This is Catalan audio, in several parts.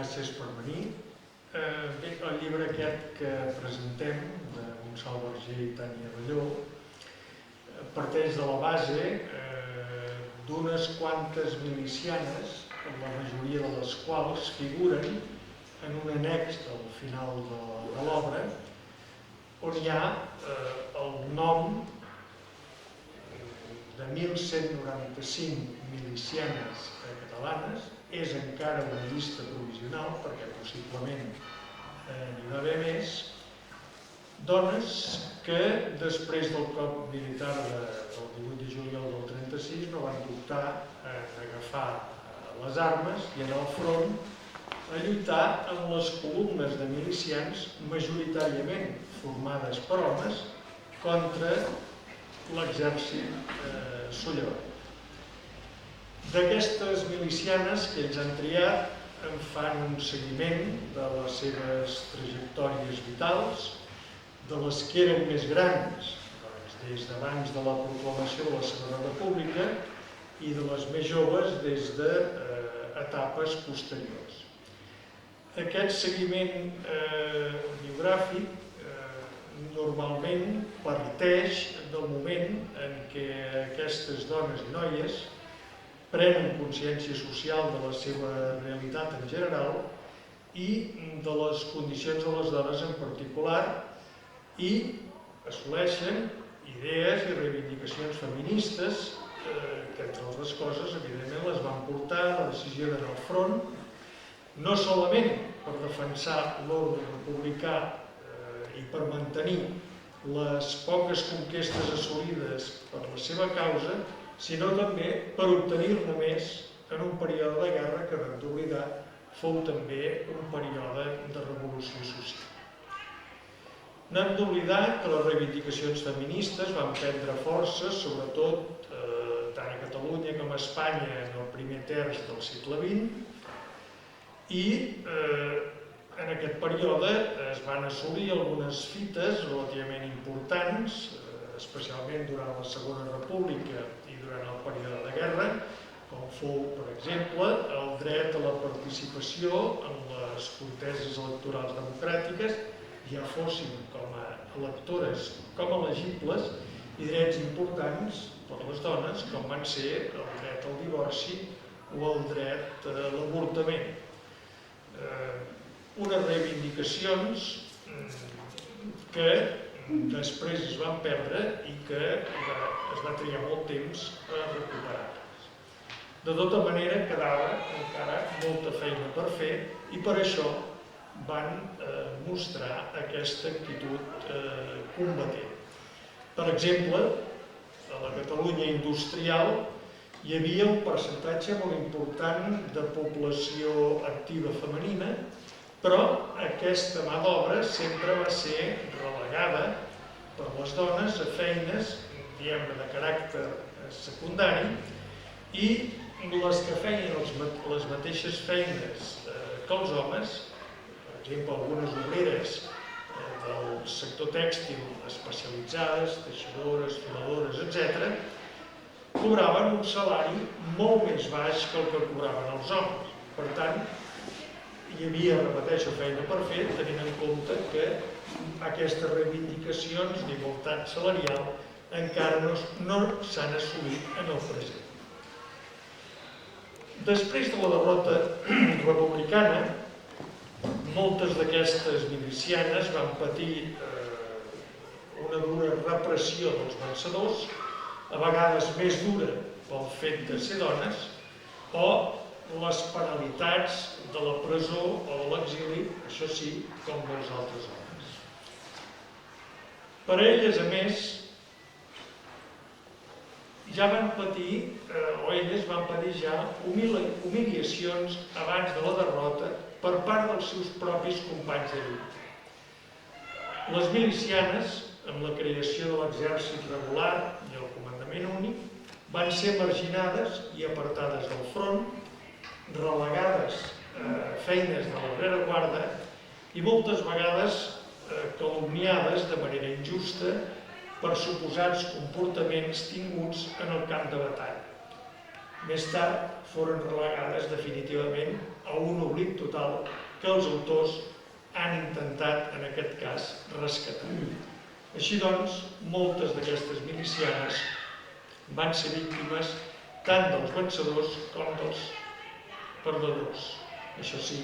gràcies per venir. Bé, el llibre aquest que presentem, de Gonçal Vergé i Tània Balló, parteix de la base d'unes quantes milicianes, la majoria de les quals figuren en un annex al final de l'obra, on hi ha el nom de 1.195 milicianes catalanes. És encara una llista provisional, perquè possiblement n'hi va haver més, dones que després del cop militar del 18 de juliol del 36 no van dubtar en agafar les armes i anar al front a lluitar amb les columnes de milicians majoritàriament formades per homes contra l'exèrcit sollevant. D'aquestes milicianes que ells han triat en fan un seguiment de les seves trajectòries vitals, de les que eren més grans, des d'abans de la proclamació de la Segona República, i de les més joves des d'etapes posteriors. Aquest seguiment biogràfic normalment parteix del moment en què aquestes dones i noies prenen consciència social de la seva realitat en general i de les condicions de les dones en particular i assoleixen idees i reivindicacions feministes que, entre altres coses, evidentment les van portar a la decisió d'anar al front, no solament per defensar l'ordre republicà i per mantenir les poques conquestes assolides per la seva causa, sinó també per obtenir-ne més en un període de guerra que, no hem d'oblidar, fou també un període de revolució social. No hem d'oblidar que les reivindicacions feministes van prendre força, sobretot tant a Catalunya com a Espanya en el primer terç del segle XX, i en aquest període es van assolir algunes fites relativament importants, especialment durant la Segona República i durant el període de guerra, com fou, per exemple, el dret a la participació en les conteses electorals democràtiques, ja fossin com a electores com a elegibles, i drets importants per a les dones, com van ser el dret al divorci o el dret a l'avortament. Unes reivindicacions que després es van perdre i que es va trigar molt temps a recuperar-les. De tota manera, quedava encara molta feina per fer i per això van mostrar aquesta actitud combatent. Per exemple, a la Catalunya industrial hi havia un percentatge molt important de població activa femenina, però aquesta mà d'obra sempre va ser relegada per les dones a feines, diguem-ne, de caràcter secundari, i les que feien les mateixes feines que els homes, per exemple, algunes obreres del sector tèxtil especialitzades, teixidores, filadores, etc., cobraven un salari molt més baix que el que cobraven els homes. Per tant, hi havia, repeteixo, feina per fer, tenint en compte que aquestes reivindicacions d'igualtat salarial encara no s'han assolit en el present. Després de la derrota republicana, moltes d'aquestes milicianes van patir una dura repressió dels vencedors, a vegades més dura pel fet de ser dones, o les penalitats de la presó o de l'exili, això sí, com molts altres homes. Per elles, a més, ja van patir, o elles van patir ja humiliacions abans de la derrota per part dels seus propis companys de lluita. Les milicianes, amb la creació de l'exèrcit regular i el comandament únic, van ser marginades i apartades del front, relegades a feines de la rereguarda i moltes vegades calumniades de manera injusta per suposats comportaments tinguts en el camp de batalla. més tard foren relegades definitivament a un oblit total que els autors han intentat, en aquest cas, rescatar. Així doncs, moltes d'aquestes milicianes van ser víctimes tant dels vencedors com dels perdedors, això sí,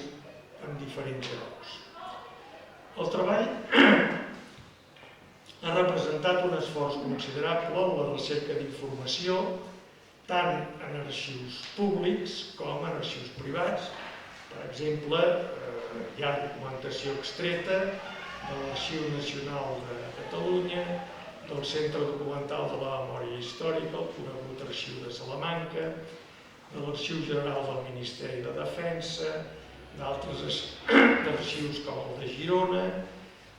amb diferents graus. El treball ha representat un esforç considerable en la recerca d'informació, tant en arxius públics com en arxius privats. Per exemple, hi ha documentació extreta de l'Arxiu Nacional de Catalunya, del Centre Documental de la Memòria Històrica, el conegut Arxiu de Salamanca, de l'Arxiu General del Ministeri de Defensa, d'altres arxius com el de Girona,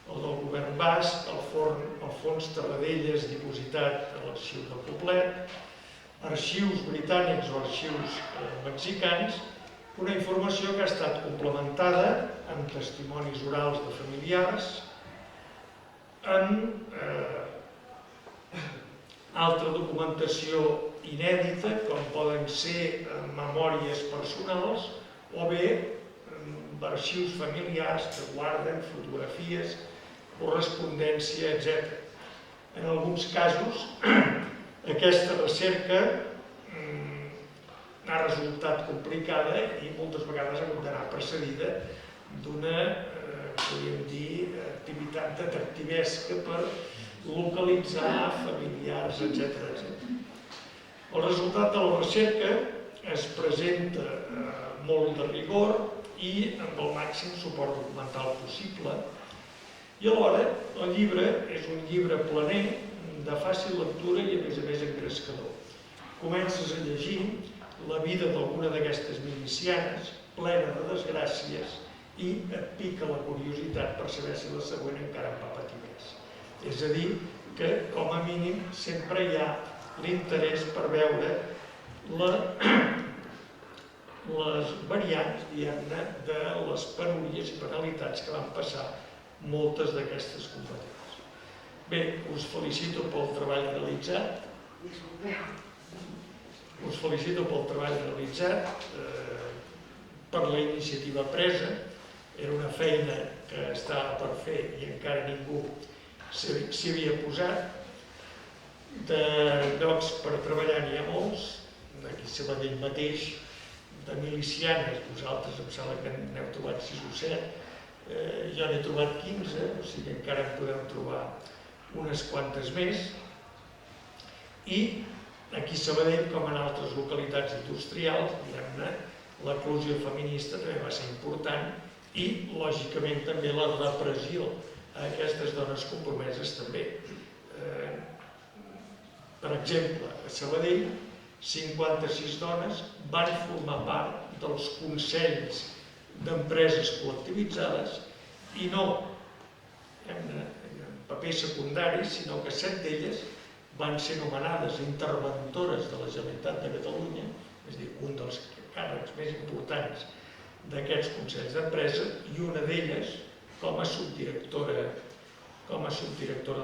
el del Govern Basc, el Fons Tarradellas dipositat a l'Arxiu de Poblet, arxius britànics o arxius mexicans, una informació que ha estat complementada amb testimonis orals de familiars, en altra documentació inèdita, com poden ser memòries personals o bé arxius familiars que guarden fotografies, correspondència, etc. En alguns casos, aquesta recerca ha resultat complicada i moltes vegades ha hagut d'anar precedida d'una, podríem dir, activitat detectivesca per localitzar familiars, etc. El resultat de la recerca es presenta molt de rigor i amb el màxim suport documental possible, i alhora el llibre és un llibre planer, de fàcil lectura i a més engrescador. Comences a llegir la vida d'alguna d'aquestes milicianes, plena de desgràcies, i et pica la curiositat per saber si la següent encara en va patir més. És a dir, que com a mínim sempre hi ha l'interès per veure les variants, diguem-ne, de les penúries i penalitats que van passar moltes d'aquestes combatents. Bé, us felicito pel treball realitzat. Us felicito pel treball realitzat, per la iniciativa presa. Era una feina que estava per fer i encara ningú s'hi havia posat. De llocs per treballar n'hi ha molts, aquí a Sabadell mateix, de milicianes, vosaltres em sembla que n'heu trobat 6 o 7, jo n'he trobat 15, o sigui que encara en podeu trobar unes quantes més. I aquí a Sabadell, com en altres localitats industrials, diguem-ne, l'eclosió feminista també va ser important i, lògicament, també la repressió a aquestes dones compromeses també. Per exemple, a Sabadell, 56 dones van formar part dels consells d'empreses col·lectivitzades i no en paper secundari, sinó que 7 d'elles van ser nomenades interventores de la Generalitat de Catalunya, és a dir, un dels càrrecs més importants d'aquests consells d'empresa, i una d'elles com a subdirectora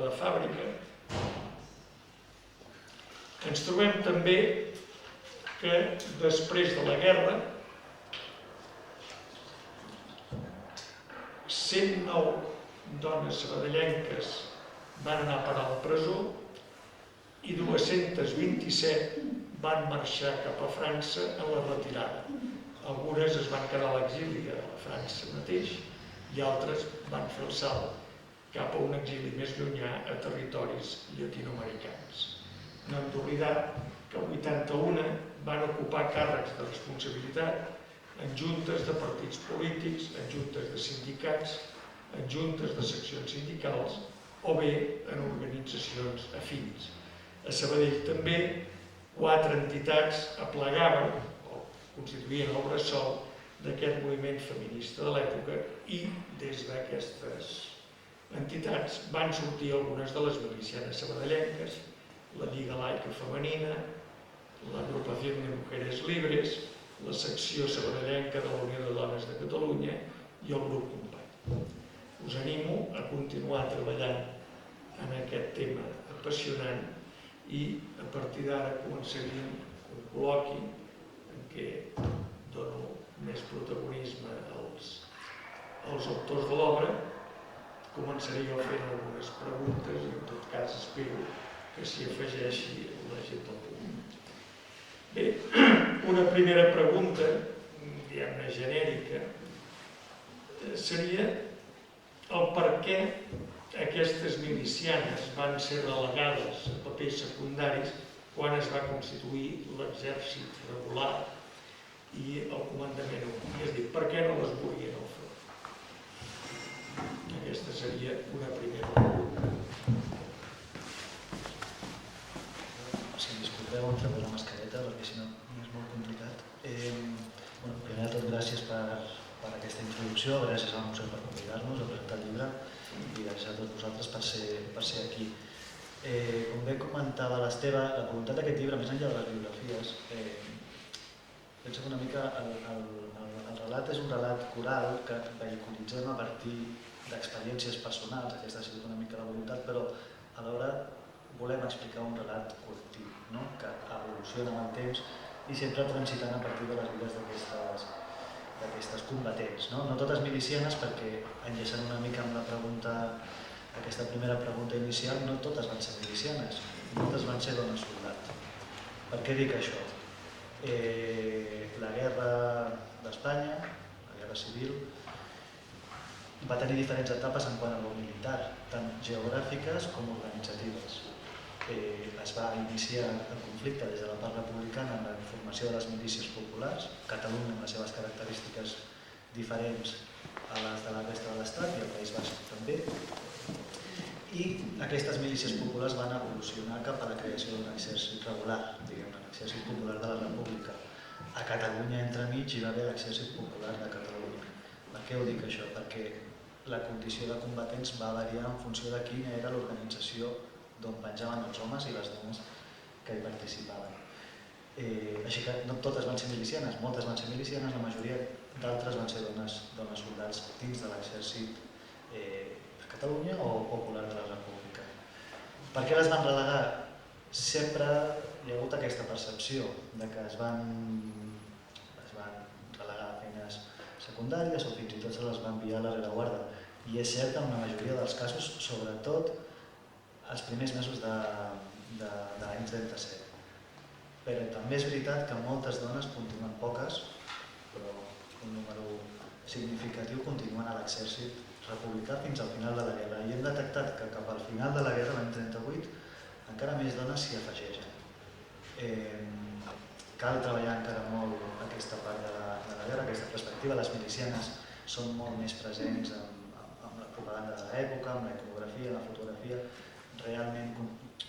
de fàbrica. Ens trobem també que després de la guerra 109 dones sabadellenques van anar a parar a la presó i 227 van marxar cap a França en la retirada. Algunes es van quedar a l'exili a França mateix i altres van fer el salt cap a un exili més llunyà a territoris llatinoamericans. No hem d'oblidar que 81 van ocupar càrrecs de responsabilitat en juntes de partits polítics, en juntes de sindicats, en juntes de seccions sindicals o bé en organitzacions afins. A Sabadell també 4 entitats aplegaven o constituïen el bressol d'aquest moviment feminista de l'època i des d'aquestes entitats van sortir algunes de les milicianes sabadellenques, la Lliga Laica Femenina, l'Agrupació de Mujeres Libres, la secció sabadellenca de la Unió de Dones de Catalunya i el grup Company. Us animo a continuar treballant en aquest tema apassionant i a partir d'ara començaríem un col·loqui perquè dono més protagonisme als autors de l'obra. Començaré jo fent algunes preguntes i en tot cas espero que s'hi afegeixi la gent del públic. Bé, una primera pregunta, diguem-ne genèrica, seria el per què aquestes milicianes van ser relegades a papers secundaris quan es va constituir l'exèrcit regular i el comandament únic. És a dir, per què no les volien al front? Aquesta seria una primera pregunta. Si em disculpeu, em treu la mascareta perquè si no és molt complicat. Primer de tot, gràcies per aquesta introducció, gràcies al museu per convidar-nos a presentar el llibre i gràcies a tots vosaltres per ser aquí. Com bé comentava l'Esteve, la voluntat d'aquest llibre, més enllà de les biografies, penso que una mica el relat és un relat coral que vehiculitzem a partir d'experiències personals, aquesta ha sigut una mica la voluntat, però alhora volem explicar un relat col·lectiu, que evoluciona amb el temps i sempre transitant a partir de les vides d'aquestes combatents. No totes milicianes, perquè enllaçant una mica amb la pregunta, aquesta primera pregunta inicial, no totes van ser milicianes, moltes van ser dones soldat. Per què dic això? La guerra d'Espanya, la guerra civil, va tenir diferents etapes en quant a lo militar, tant geogràfiques com organitzatives. Es va iniciar el conflicte des de la part republicana amb la formació de les milícies populars, Catalunya amb les seves característiques diferents a les de la resta de l'Estat i el País Basc també, i aquestes milícies populars van evolucionar cap a la creació d'un exèrcit regular, diguem-ne, l'exèrcit popular de la República. A Catalunya, entremig, hi va haver l'exèrcit popular de Catalunya. Per què ho dic això? Perquè la condició de combatents va variar en funció de quina era l'organització d'on penjaven els homes i les dones que hi participaven. Així que no totes van ser milicianes, moltes van ser milicianes, la majoria d'altres van ser dones soldats dins de l'exèrcit de Catalunya o popular de la República. Per què les van relegar? Sempre hi ha hagut aquesta percepció de que es van relegar a feines secundàries o fins i tot se les va enviar a la rereguarda. I és cert en la majoria dels casos, sobretot els primers mesos de l'any 37. Però també és veritat que moltes dones continuen, poques, però un número significatiu, continuen a l'exèrcit republicà fins al final de la guerra. I hem detectat que cap al final de la guerra, l'any 38, encara més dones s'hi afegeixen. Cal treballar encara molt aquesta part de la guerra, aquesta perspectiva. Les milicianes són molt més presents amb la propaganda de l'època, amb la iconografia, la fotografia. Realment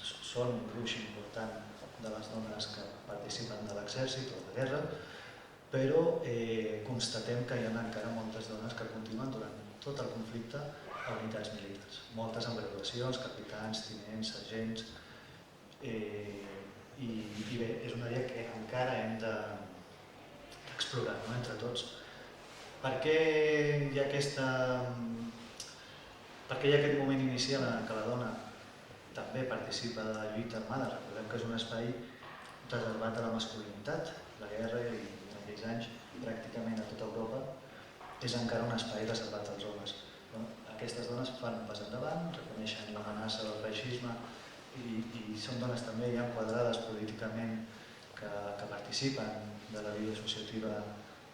són un gruix important de les dones que participen de l'exèrcit o de la guerra, però constatem que hi ha encara moltes dones que continuen durant tot el conflicte a unitats militars. Moltes amb graduacions, capitans, tinents, sergents. I bé, és una àrea que encara hem d'explorar entre tots. Per què hi ha aquest moment inicial en què la dona també participa de la lluita armada? Recordem que és un espai reservat a la masculinitat. La guerra, i en aquells anys, pràcticament a tota Europa, és encara un espai reservat als homes. Aquestes dones fan un pas endavant, reconeixen l'amenaça del feixisme i són dones també ja enquadrades políticament que participen de la vida associativa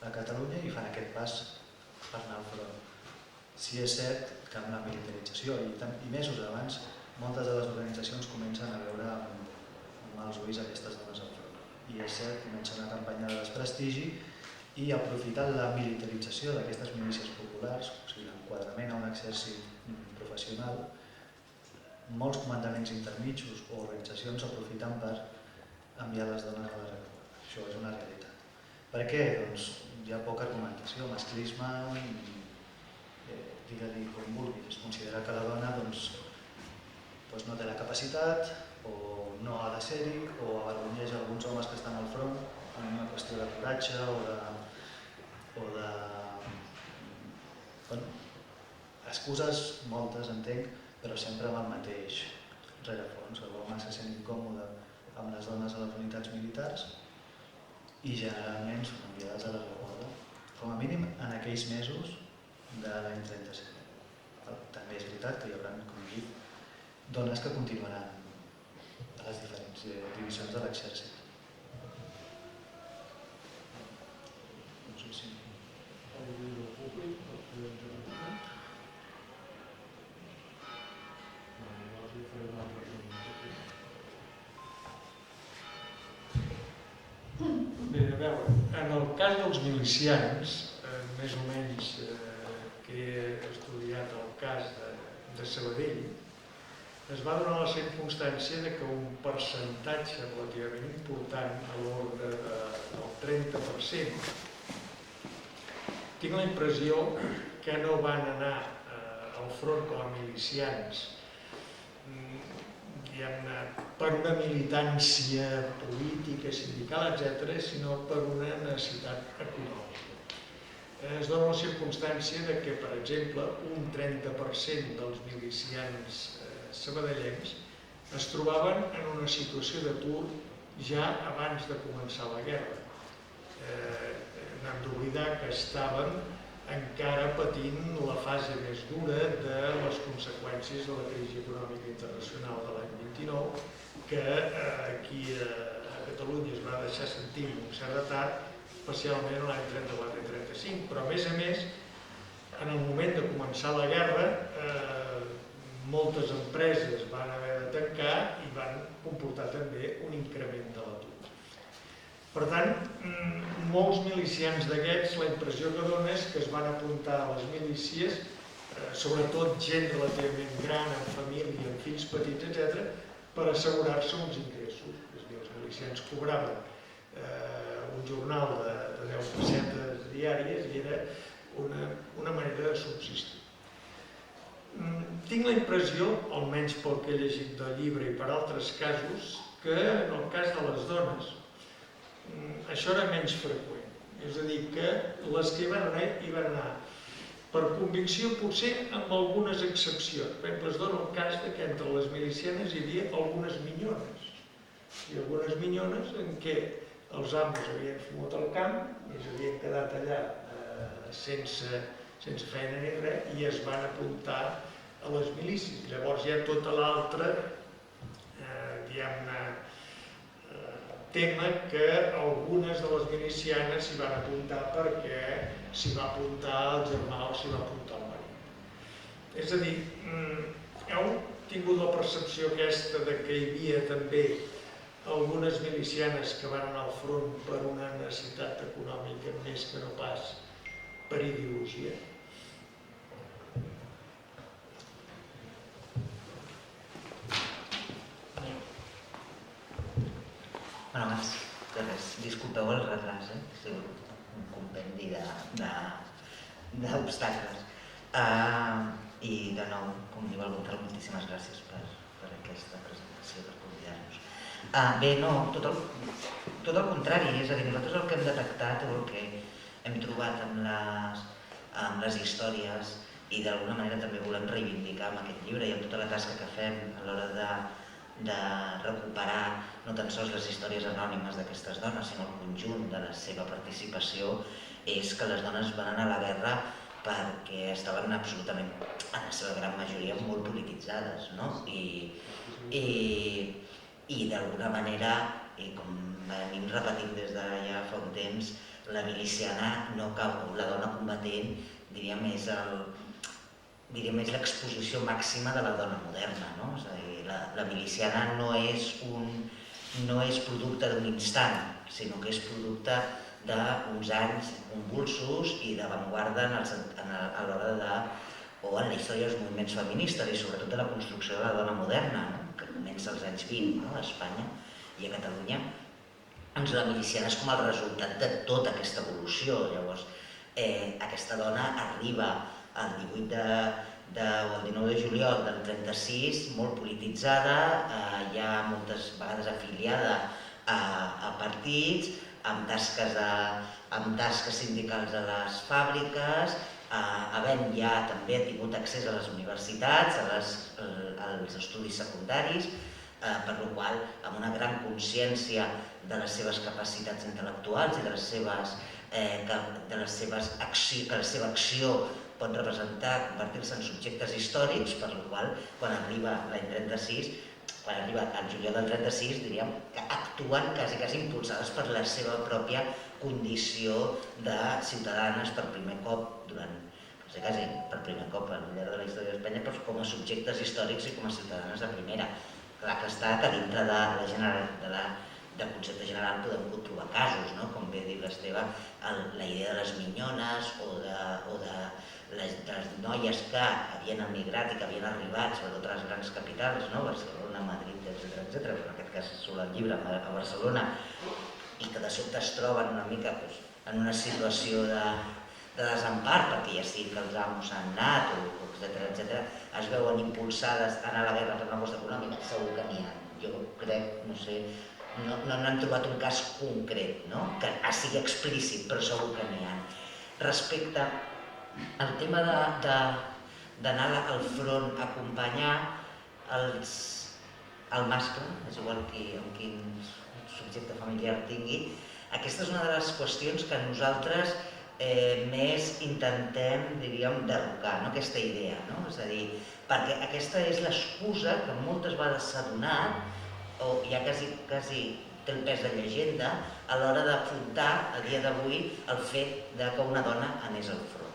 a Catalunya i fan aquest pas per anar al front. Sí és cert que amb la militarització i mesos abans, moltes de les organitzacions comencen a veure amb mals ulls aquestes dones al front. I és cert, comença una campanya de desprestigi i aprofitant la militarització d'aquestes milícies populars, o sigui, l'enquadrament a un exèrcit professional, molts comandaments intermitjos o organitzacions aprofiten per enviar les dones a la rereguarda. Això és una realitat. Per què? Doncs hi ha poca argumentació, masclisme, digue-li com vulgui. Es considera que la dona no té la capacitat o no ha de ser-hi o avergonyeix alguns homes que estan al front en una qüestió de coratge o de... excuses moltes, entenc, però sempre amb el mateix rerefons. L'home se sent incòmode amb les dones a les unitats militars i generalment són enviades a la reguarda, com a mínim en aquells mesos de l'any 37. També és veritat que hi haurà, com he dit, dones que continuaran a les diferents divisions de l'exèrcit. No sé si... Bé, a veure, en el cas dels milicians, més o menys que he estudiat el cas de Sabadell, es va donar la circumstància que un percentatge relativament important, a l'ordre del 30%, tinc la impressió que no van anar al front com a milicians per una militància política, sindical, etc., sinó per una necessitat econòmica. Es dona la circumstància que, per exemple, un 30% dels milicians sabadellencs es trobaven en una situació d'atur ja abans de començar la guerra. No hem d'oblidar que estaven encara patint la fase més dura de les conseqüències de la crisi econòmica internacional de l'any 29, que aquí a Catalunya es va deixar sentir amb un cert retard, especialment l'any 34 i 35, però a més, en el moment de començar la guerra, moltes empreses van haver de tancar i van comportar també un increment de l'atur. Per tant, molts milicians d'aquests, la impressió que dona és que es van apuntar a les milícies, sobretot gent relativament gran, amb família, amb fills petits, etc., per assegurar-se uns ingressos. És a dir, els milicians cobraven un jornal de 10 pessetes diàries i era una manera de subsistir. Tinc la impressió, almenys pel que he llegit del llibre i per altres casos, que en el cas de les dones això era menys freqüent. És a dir, que les que hi van anar per convicció, potser amb algunes excepcions. Per exemple, es dona el cas que entre les milicianes hi havia algunes minyones. I algunes minyones en què els amos havien fumut al camp i s'havien quedat allà sense feina ni res i es van apuntar a les milícies. Llavors hi ha tota l'altra, diguem-ne, tema que algunes de les milicianes s'hi van apuntar perquè s'hi va apuntar el germà o s'hi va apuntar el marit. És a dir, heu tingut la percepció aquesta de que hi havia també algunes milicianes que van anar al front per una necessitat econòmica més que no pas per ideologia? Bueno, abans de res, disculpeu el retras, ha sigut un compendi d'obstacles. I de nou, com diu el Gonzalo, moltíssimes gràcies per aquesta presentació, per convidar-nos. Bé, no, tot el contrari, és a dir, nosaltres el que hem detectat o el que hem trobat amb les històries i d'alguna manera també volem reivindicar amb aquest llibre i amb tota la tasca que fem a l'hora de recuperar no tan sols les històries anònimes d'aquestes dones, sinó el conjunt de la seva participació, és que les dones van anar a la guerra perquè estaven absolutament, en la seva gran majoria, molt polititzades, no? I d'alguna manera, i com venim repetint des de ja fa un temps, la miliciana no cau, la dona combatent, diríem, és l'exposició màxima de la dona moderna, no? És a dir, la miliciana no és producte d'un instant, sinó que és producte d'uns anys convulsos i d'avantguarda a l'hora o en la història dels moviments feministes i sobretot de la construcció de la dona moderna, que comença als anys 20 a Espanya i a Catalunya. Doncs la miliciana és com el resultat de tota aquesta evolució. Llavors, aquesta dona arriba el 18 o el 19 de juliol del 36, molt polititzada, ja moltes vegades afiliada a partits, amb tasques sindicals a les fàbriques, havent ja també tingut accés a les universitats, als estudis secundaris, per la qual amb una gran consciència de les seves capacitats intel·lectuals i de la seva acció pot representar, convertir-se en subjectes històrics, per la qual quan arriba l'any 36, quan arriba el juliol del 36, diríem que actuen quasi impulsades per la seva pròpia condició de ciutadanes per primer cop durant, no sé, quasi per primer cop al llarg de la història d'Espanya, però com a subjectes històrics i com a ciutadanes de primera. Clar que està que dintre del concepte general podem trobar casos, no? Com bé dit l'Esteve, la idea de les minyones o de les noies que havien emigrat i que havien arribat, sobretot a les grans capitals, Barcelona, Madrid, etc., però en aquest cas surt el llibre a Barcelona, i que de sobte es troben una mica en una situació de desempar, perquè ja sigui que els amos han anat, etc., es veuen impulsades a anar a la guerra per una qüestió econòmica, segur que n'hi ha. Jo crec, no sé, no n'han trobat un cas concret, que sigui explícit, però segur que n'hi ha. Respecte al tema d'anar al front a acompanyar el mascle, és igual amb quin subjecte familiar tingui, aquesta és una de les qüestions que nosaltres més intentem, diríem, derrocar, aquesta idea. És a dir, perquè aquesta és l'excusa que moltes vegades s'ha donat, o ja quasi té el pes de llegenda, a l'hora d'afrontar a dia d'avui el fet que una dona anés al front.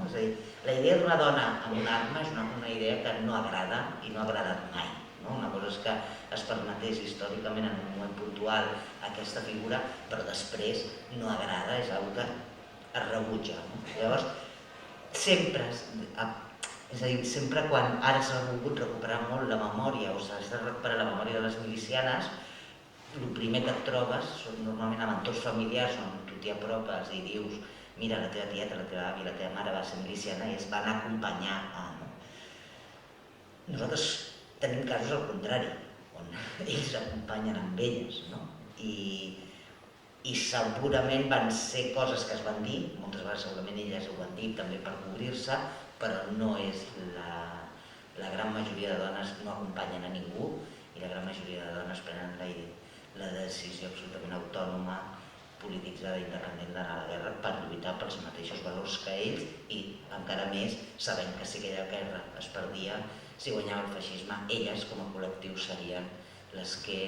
És a dir, la idea d'una dona amb una arma és una idea que no agrada i no ha agradat mai. Una cosa és que es permetés històricament en un moment puntual aquesta figura, però després no agrada, és una cosa que es rebutja. Llavors, sempre, és a dir, sempre quan ara s'ha volgut recuperar molt la memòria o s'ha de recuperar la memòria de les milicianes, el primer que et trobes són normalment amb entorns familiars on tu t'hi apropes i dius mira, la teva tieta, la teva àvia, la teva mare va ser miliciana i es van acompanyar a... Nosaltres tenim casos al contrari, on ells acompanyen amb elles, i segurament van ser coses que es van dir, moltes vegades segurament elles ho van dir també per cobrir-se, però no és la gran majoria de dones no acompanyen a ningú i la gran majoria de dones prenen la decisió absolutament autònoma, polititzada i independent d'anar a la guerra per lluitar pels mateixos valors que ells i encara més sabent que si aquella guerra es perdia, si guanyava el feixisme, elles com a col·lectiu serien les que,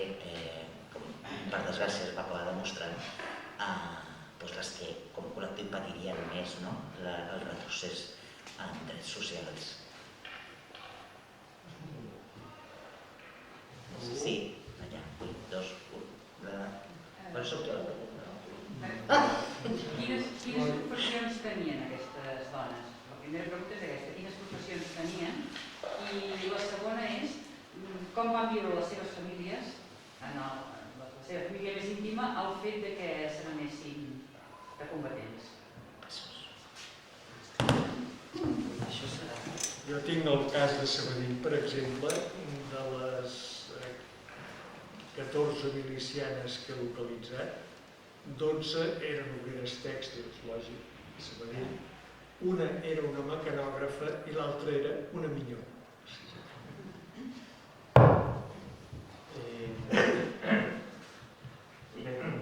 per desgràcia es va acabar demostrant, les que com a col·lectiu patirien més el retrocés en drets socials. Sí, allà, 8, 2, 1. Quan soc jo? Quines professions tenien aquestes dones? La primera pregunta és aquesta, quines professions tenien? I la segona és com van viure les seves famílies, la seva família més íntima, el fet que se n'anessin de combatents. Jo tinc el cas de Sabadell, per exemple, de les 14 milicianes que he localitzat, 12 eren obreres tèxtils, lògic, a Sabadell. Una era una mecanògrafa i l'altra era una minyó.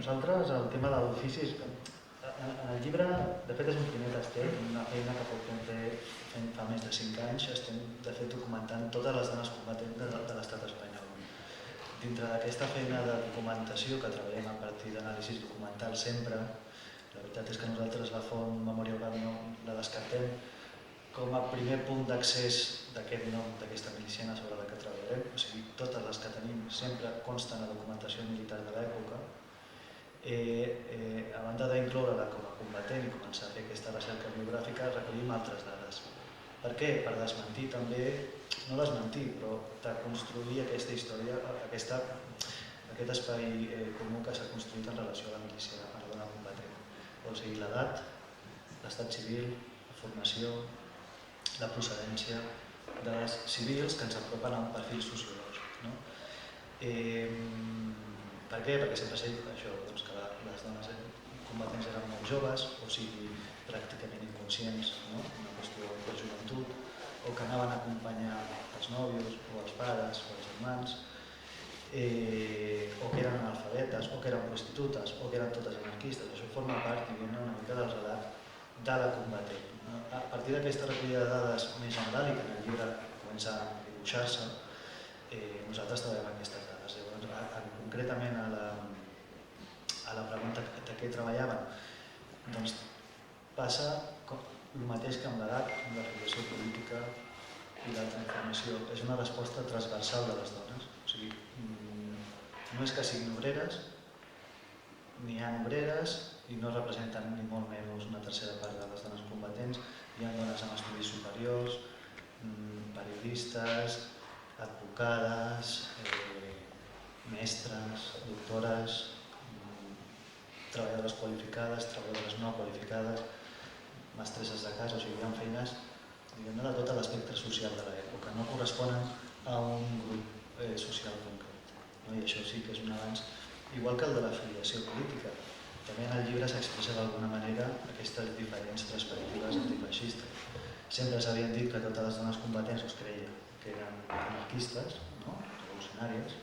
Nosaltres, el tema de l'ofici, en el llibre, de fet és un primer tastell, una feina que portem fent fa més de 5 anys, estem de fet documentant totes les dones combatents de l'estat espanyol. Dintre d'aquesta feina de documentació, que treballem a partir d'anàlisis documental sempre, la veritat és que nosaltres la font Memòria Oral no la descartem com a primer punt d'accés d'aquest nom, d'aquesta miliciana sobre la que treballarem, o sigui, totes les que tenim sempre consten a documentació militar de l'època. A banda d'incloure-la com a combatent i començar a fer aquesta recerca biogràfica, recollim altres dades. Per què? Per desmentir també, no desmentir, però de construir aquesta història, aquest espai comú que s'ha construït en relació a la milícia, a la dona combatent. O sigui, l'edat, l'estat civil, la formació, la procedència de les civils que ens apropen a un perfil sociològic. Per què? Perquè sempre s'ha dit això, que les dones combatents eren molt joves, o sigui, pràcticament inconscients, una qüestió de joventut, o que anaven a acompanyar els nòvios, o els pares, o els germans. o que eren analfabetes, o que eren prostitutes, o que eren totes anarquistes. Això forma part, diguem-ne, una mica del relat de la combatent. A partir d'aquesta recollida de dades més general i que en el llibre comença a dibuixar-se, nosaltres treballem aquestes dades. Llavors, concretament a la pregunta de què treballaven, doncs passa el mateix que amb l'edat, amb la filiació política i l'altra informació. És una resposta transversal de les dones. O sigui, no és que siguin obreres, n'hi ha obreres i no representen ni molt menys una tercera part de les dones combatents. Hi ha dones amb estudis superiors, periodistes, advocades, mestres, doctores, treballadores qualificades, treballadores no qualificades, mestresses de casa, o sigui, hi ha feines de tot l'espectre social de l'època, no corresponen a un grup social concret. I això sí que és un avanç, igual que el de l'afiliació política. També en el llibre s'expressa d'alguna manera aquestes diferents perspectives antifeixistes. Sempre s'havien dit que totes les dones combatents es creia que eren anarquistes, revolucionàries,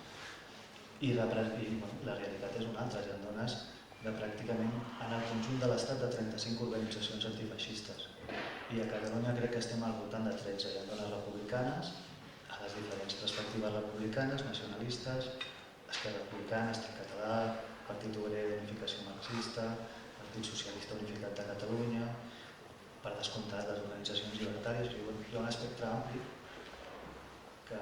i la realitat és una altra. Hi ha dones de pràcticament en el conjunt de l'estat de 35 organitzacions antifeixistes. I a Catalunya crec que estem al voltant de 13. Hi ha dones republicanes, a les diferents perspectives republicanes, nacionalistes, Esquerra Republicana, Estat Català, Partit Obrer d'Unificació Marxista, Partit Socialista Unificat de Catalunya, per descomptat les organitzacions llibertàries. Hi ha un espectre ampli que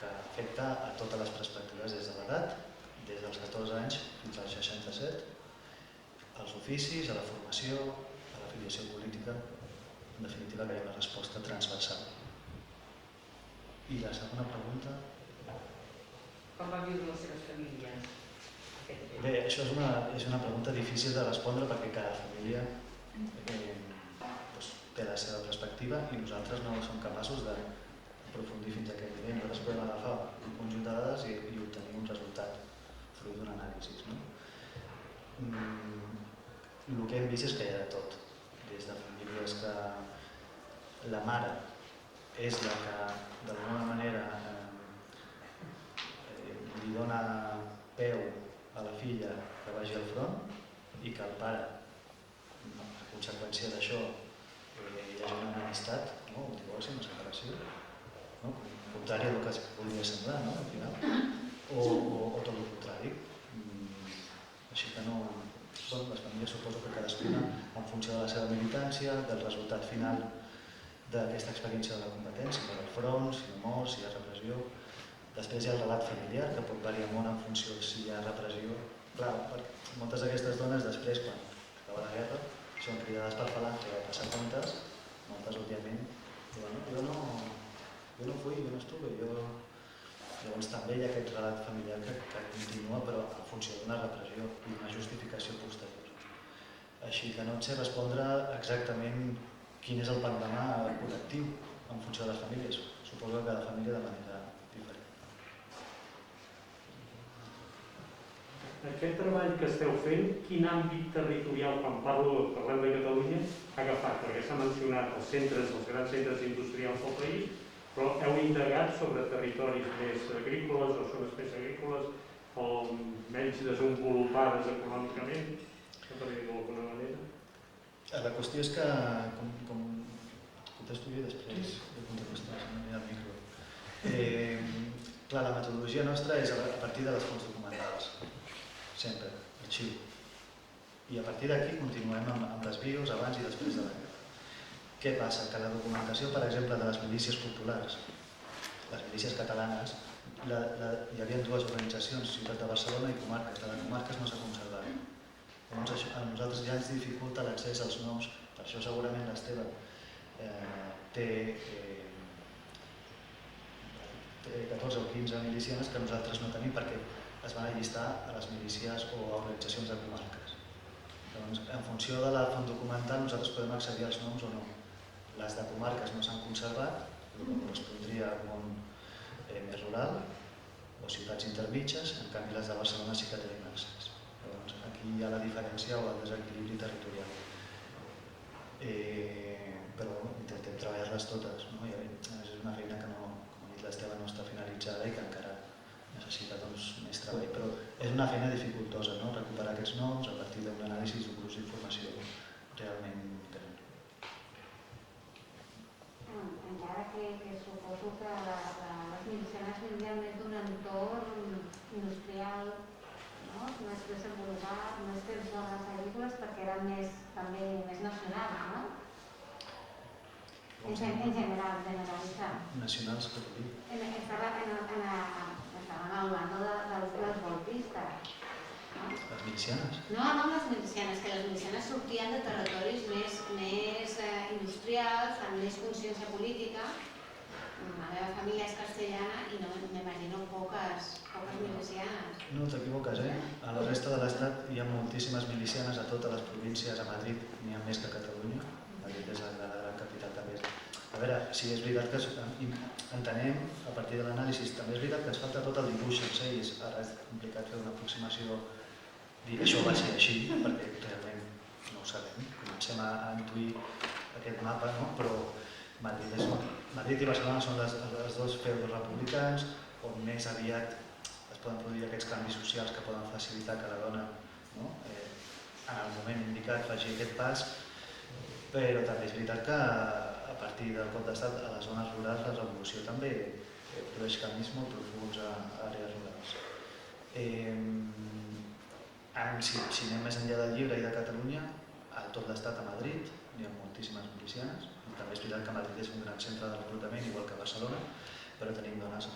afecta a totes les perspectives des de l'edat, des dels 14 anys fins als 67, als oficis, a la formació, a l'afiliació política. En definitiva, que hi ha una resposta transversal. I la segona pregunta? Com van viure les seves famílies? Bé, això és una pregunta difícil de respondre perquè cada família té la seva perspectiva i nosaltres no som capaços d'aprofundir fins a aquest nivell. Nosaltres podem agafar un conjunt de dades i obtenir un resultat fruit d'un anàlisi. El que hem vist és que hi ha de tot, des de famílies que la mare és la que d'alguna manera li dona peu a la filla que vagi al front i que el pare, a conseqüència d'això, hi hagi una enemistat, un divorci, una separació, contrari al que es podria semblar, al final, o tot el contrari. Així que no... Les famílies suposo que cadascuna, en funció de la seva militància, del resultat final d'aquesta experiència de la competència, si el front, si no mor, si hi ha repressió. Després hi ha el relat familiar, que pot variar molt en funció de si hi ha repressió. Clar, moltes d'aquestes dones després, quan acaba la guerra, són cridades per Falange a passar comptes, moltes, òbviament, diuen jo no fui, jo no estuve, Llavors també hi ha aquest relat familiar que continua, però en funció d'una repressió i una justificació posterior. Així que no et sé respondre exactament quin és el panorama col·lectiu en funció de les famílies. Suposo que cada família de manera diferent. Aquest treball que esteu fent, quin àmbit territorial, quan parlem de Catalunya, ha agafat? Perquè s'ha mencionat els centres, els grans centres industrials del país, però heu indagat sobre territoris més agrícoles o zones més agrícoles o menys desenvolupades econòmicament, per dir-ho d'alguna manera? La qüestió és que, com contesto jo després, de contestar el micro. Clar, la metodologia nostra és a partir de les fonts documentals, sempre, arxiu. I a partir d'aquí continuem amb les bios abans i després de la guerra. Què passa? Que la documentació, per exemple, de les milícies populars, les milícies catalanes, hi havia dues organitzacions, Ciutat de Barcelona i Comarques. De les comarques no s'ha conservat. Llavors, a nosaltres ja ens dificulta l'accés als noms, per això segurament l'Esteve té 14 o 15 milicianes que nosaltres no tenim perquè es van allistar a les milícies o a organitzacions de comarques. Llavors, en funció de la font documental, nosaltres podem accedir als noms o no. Les de comarques no s'han conservat, el que correspondria a un món més rural o ciutats intermitges, en canvi les de Barcelona sí que tenen accés. Llavors, aquí hi ha la diferència o el desequilibri territorial. Però intentem treballar-les totes. És una feina que, com ha dit l'Esteve, no està finalitzada i que encara necessita més treball, però és una feina dificultosa, no? Recuperar aquests noms a partir d'un anàlisi d'un gruix d'informació realment gran. Encara que suposo que les milicianes vindrien més d'un entorn industrial, no? Més desenvolupat, més que zones agrícoles, perquè eren també més nacionals, no? En general, generalitzat. Nacionals, què vol dir? Estaven al bando dels golpistes. Les milicianes? No les milicianes, que les milicianes sortien de territoris més industrials, amb més consciència política. La meva família és castellana i no m'imagino poques milicianes. No t'equivoques, eh? A la resta de l'Estat hi ha moltíssimes milicianes a totes les províncies, a Madrid n'hi ha més que a Catalunya. Madrid és la gran capital també. A veure, si és veritat que entenem, a partir de l'anàlisi, també és veritat que ens falta tot el dibuix en si, ara és complicat fer una aproximació, dir això va ser així, perquè realment no ho sabem, comencem a intuir aquest mapa, no? Però Madrid i Barcelona són els dos feudos republicans on més aviat es poden produir aquests canvis socials que poden facilitar que la dona, no? En el moment indicat faci aquest pas, però també és veritat que a partir del cop d'estat a les zones rurals la revolució també produeix canvis molt profunds a àrees rurals. Si anem més enllà del Llibre i de Catalunya, a tot l'estat, a Madrid, hi ha moltíssimes milicianes. També és veritat que Madrid és un gran centre de reclutament, igual que Barcelona, però tenim dones a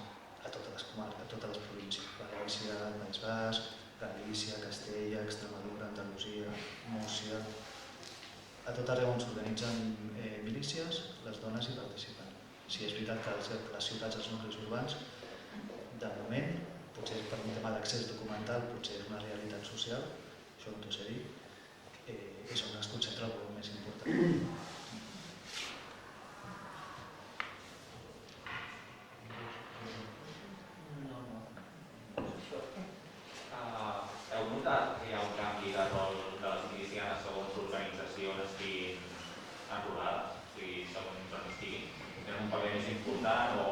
totes les comarques, a totes les províncies. València, País Basc, Galícia, Castella, Extremadura, Andalusia, Múrcia. A tot arreu on s'organitzen milícies, les dones hi participen. Si és veritat que les ciutats, els nuclis urbans, de moment, potser per un tema d'accés documental, potser és una realitat social, això no t'ho sé dir, és on es concentra el volum més important. Heu notat que hi ha un canvi de rol de les milicianes segons l'organització on estiguin enrolades? O sigui, segons on estiguin? Tenen un paper més important o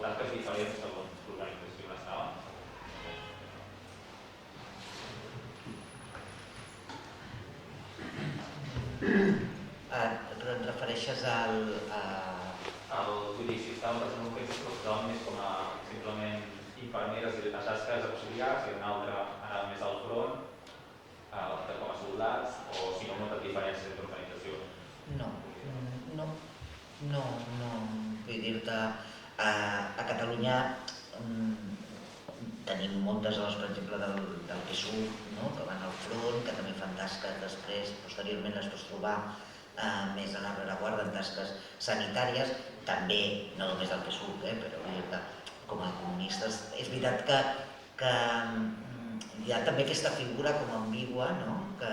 tasques diferents segons l'organització on estaven? Et refereixes Vull dir, si estaven passant un fet, però estaven més com a simplement infermeres i a tasques auxiliars i un altre anava més al front com a soldats o si no notat diferències d'organització? No, vull dir-te, a Catalunya tenim moltes dones, per exemple, del PSUV, que van al front, que també fan tasques després, posteriorment les pots trobar més a la rereguarda en tasques sanitàries, també, no només del PSUV, però vull dir-te, com a comunistes. És veritat que hi ha també aquesta figura com ambigua, que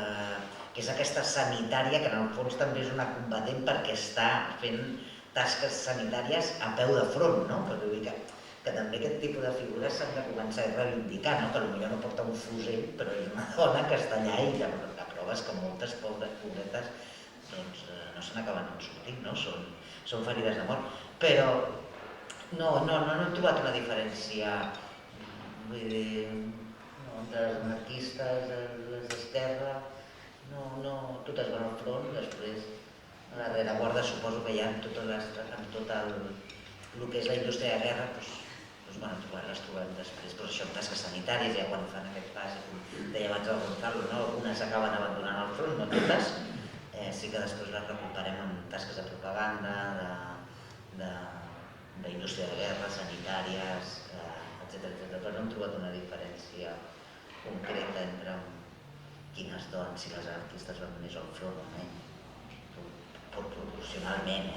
és aquesta sanitària, que en el fons també és una combatent perquè està fent tasques sanitàries a peu de front, però vull dir que també aquest tipus de figures s'han de començar a reivindicar, que potser no porta un fusell, però és una dona que està allà i la prova és que moltes pobretes no se n'acaben sortint, són ferides de mort. Però no he trobat una diferència, vull dir, entre les anarquistes, les d'esquerra, totes van al front, després a la rereguarda suposo que ja amb tot el que és la indústria de guerra, les trobem després, però això en tasques sanitàries, ja quan fan aquest pas, com deia abans el Gonzalo, algunes acaben abandonant el front, no totes, sí que després les recuperem en tasques de propaganda, d'indústria de guerra, sanitàries, etc. Però no hem trobat una diferència concreta entre quines dones, si les artistes van més al front o menys, proporcionalment.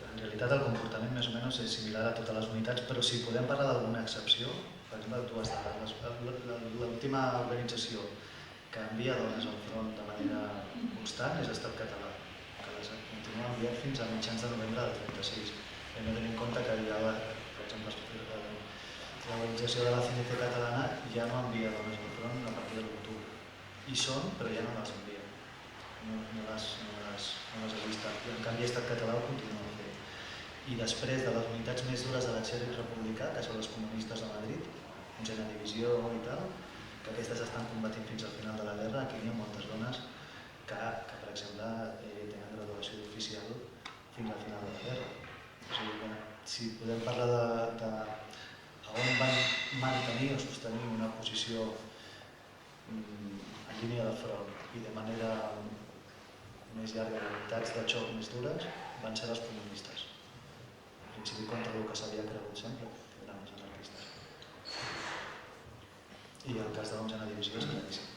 En realitat el comportament més o menys és similar a totes les unitats, però si podem parlar d'alguna excepció, per exemple, dues dades. L'última organització que envia dones al front de manera constant és Estat Català, que les continua enviant fins a mitjans de novembre del 36. Hem de tenir en compte que ja, per exemple, l'organització de la CNT catalana ja no envia dones al front a partir de l'octubre. Hi són, però ja no les envia. No les ha vist. I en canvi Estat Català ho continua fent. I després de les unitats més dures de l'exèrcit republicà, que són les comunistes de Madrid, onzena divisió i tal, que aquestes estan combatint fins al final de la guerra. Aquí hi ha moltes dones que per exemple, tenen graduació d'oficial fins al final de la guerra. O sigui, si podem parlar de on van mantenir o sostenir una posició en línia de front i de manera més llarga de unitats de xoc més dures, van ser les comunistes. En principi contra el que s'havia cregut sempre, que eren els anarquistes. I el cas de l'onzena divisió és claríssim.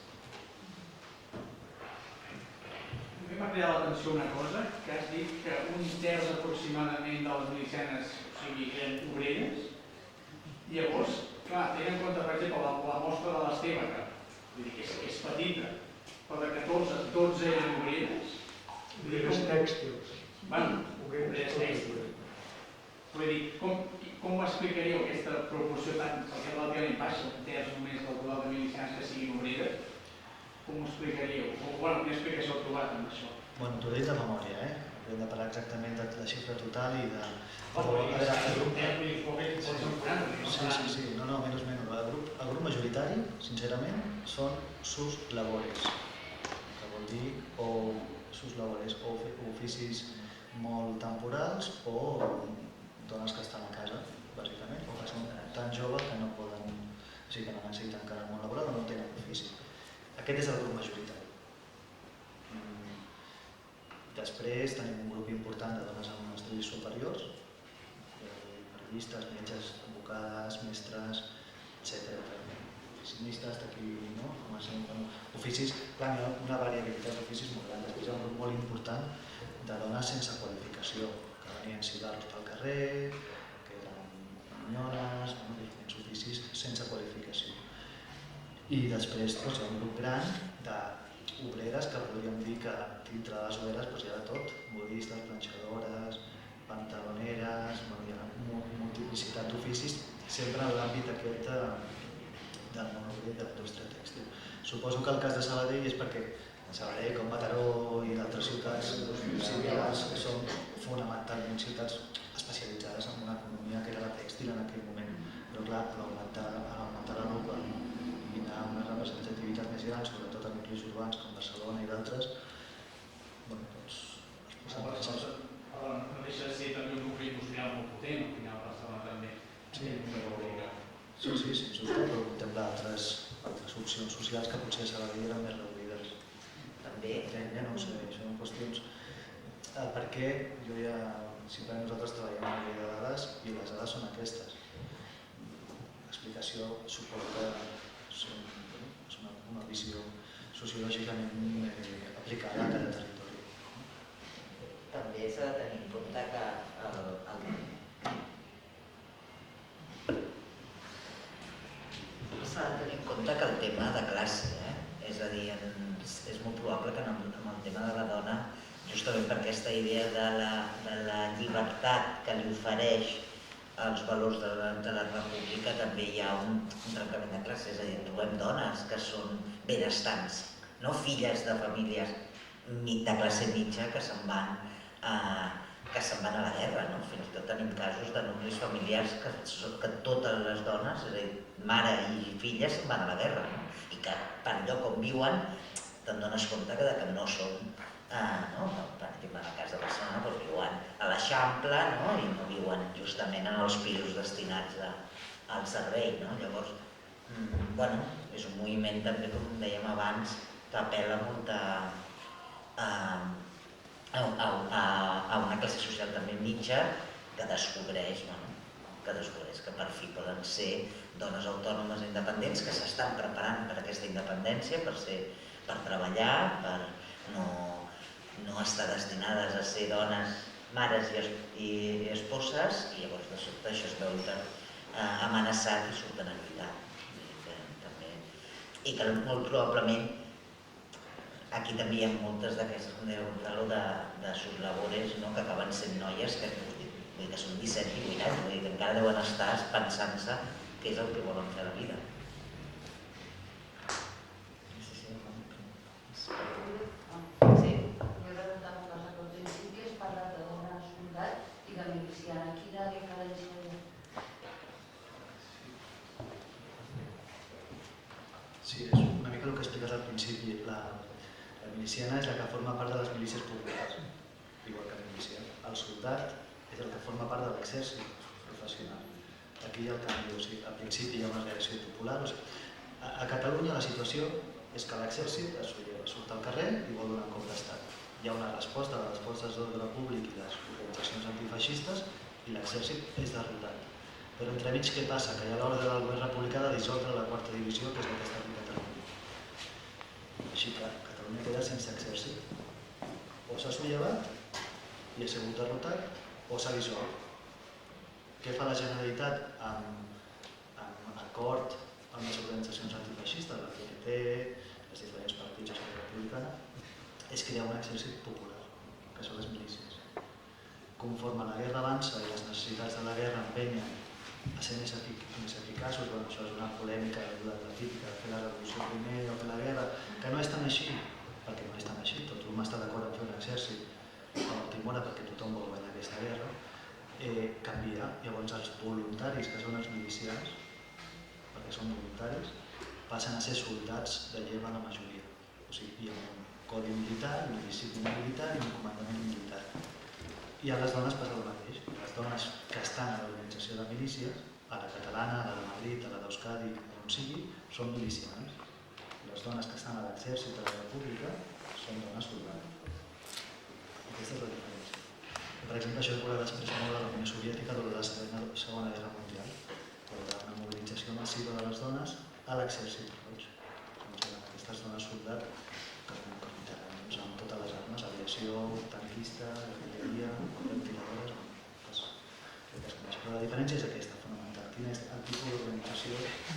A mi m'ha cridat l'atenció una cosa, que has dit que un terç aproximadament de les milicianes, o sigui, eren obreres. Llavors, clar, tenint en compte, per exemple, la mostra de l'Esteve, que és petita, però de 14, 12 eren obreres. Obreres tèxtils. Bueno, obreres tèxtils. Vull dir, com explicaríeu aquesta proporció tan, perquè relativament baixa, un terç només del total de milicians que siguin obreres? Com ho explicaríeu? Quina explicació heu trobat amb això? Bueno, t'ho he dit de memòria, hem de parlar exactament de la xifra total i de... Sí, no, menys. El grup majoritari, sincerament, són sus labores, que vol dir o sus labores o oficis molt temporals o dones que estan a casa, bàsicament, o que són tan joves que no poden, o sigui que no necessiten encara el món laboral o no tenen ofici. Aquest és el grup majoritari. Després tenim un grup important de dones amb estudis superiors, periodistes, metges, advocades, mestres, etc. Oficinistes, d'aquí, no? Oficis, clar, hi ha una varietat d'oficis molt gran. Després hi ha un grup molt important de dones sense qualificació, que venien cigars pel carrer, que eren minyones, diferents oficis sense qualificació. I després hi ha un grup gran d'obreres que podríem dir que dintre de les obreres hi ha de tot, modistes, planxadores, pantaloneres, hi ha una multiplicitat d'oficis, sempre en l'àmbit aquest del món obrer i de la indústria tèxtil. Suposo que el cas de Sabadell és perquè Sabadell, com Mataró i d'altres ciutats similars, són fonamentalment ciutats especialitzades en una economia que era la tèxtil en aquell moment. Però clar, a l'augmentar la Lupa i anar a una representativitat més gran, sobretot en nuclis urbans com Barcelona i d'altres, doncs es posen a No deixa de ser també un nucli industrial molt potent, al final Barcelona també. Sí, sens dubte, però contempla altres opcions socials que potser a Sabadell eren més reduïdes. També. Ja no ho sé, són qüestions. Perquè jo ja, simplement nosaltres treballem amb una llei de dades i les dades són aquestes. L'explicació suposo que és una visió sociològicament aplicada a cada territori. També s'ha de tenir en compte que el tema de classe, és a dir, és molt probable que amb el tema de la dona, justament per aquesta idea de la llibertat que li ofereix els valors de la república, també hi ha un trencament de classe, és a dir, trobem dones que són benestants, no filles de famílies de classe mitja que se'n van a la guerra, no? Fins i tot tenim casos de nuclis familiars que totes les dones, és a dir, mare i filles, se'n van a la guerra, no? I que per lloc on viuen te'n dones compte que no són, per exemple, en el cas de Barcelona, doncs viuen a l'Eixample i no viuen justament en els pisos destinats al servei, no? Llavors, és un moviment també, com dèiem abans, que apel·la molt a una classe social també mitja que descobreix que per fi poden ser dones autònomes independents que s'estan preparant per aquesta independència, per treballar, per no estar destinades a ser dones, mares i esposes, i llavors de sobte això es veu amenaçat i surten a lluitar. I que molt probablement aquí també hi ha moltes d'aquestes, com deia Gonzalo, de sus labores, que acaben sent noies que són 17 i 18 anys, que encara deuen estar pensant-se què és el que volen fer a la vida. Sí, jo he preguntat una cosa que al principi has parlat de donar soldat i de miliciana. miliciana és la que forma part de les milícies populars, igual que milícia. El soldat és el que forma part de l'exèrcit professional. Aquí hi ha el canvi, o sigui, al principi hi ha una reacció popular. O sigui, a Catalunya la situació és que l'exèrcit surt al carrer i vol donar un cop d'estat. Hi ha una resposta de les forces d'ordre públic i les organitzacions antifeixistes i l'exèrcit és derrotat. Però entremig què passa? Que hi ha l'ordre del govern republicà de dissoldre la quarta divisió, que és la que està a Catalunya. Així que Catalunya queda sense exèrcit. O s'ha sollevat i ha sigut derrotat, o s'ha dissolt. Què fa la Generalitat amb acord amb les organitzacions antifeixistes, la CNT, els diferents partits de la republicana, és crear un exèrcit popular, que són les milícies. Conforme la guerra avança i les necessitats de la guerra empenyen a ser més eficaços, això és una polèmica la típica de fer la revolució primer o fer la guerra, que no és tan així, perquè no és tan així, tothom està d'acord en fer un exèrcit amb el Timora perquè tothom vol guanyar aquesta guerra, canvia. Llavors els voluntaris, que són els milicians, perquè són voluntaris, passen a ser soldats de lleva la majoria. O sigui, hi ha un codi militar, una disciplina militar i un comandament militar. I a les dones passa el mateix. Les dones que estan a l'organització de milícies, a la catalana, a la de Madrid, a la d'Euskadi, on sigui, són milicians. Les dones que estan a l'exèrcit de la República són dones soldats. Aquesta és la diferència. Per exemple, això es veurà després molt de la Unió Soviètica durant la Segona Guerra Mundial. Hi haurà una mobilització massiva de les dones a l'exèrcit roig. Aquestes dones soldat que lluitaran amb totes les armes, aviació, tanquista, artilleria, ventiladores, però la diferència és aquesta, fonamental. Quin és el tipus d'organització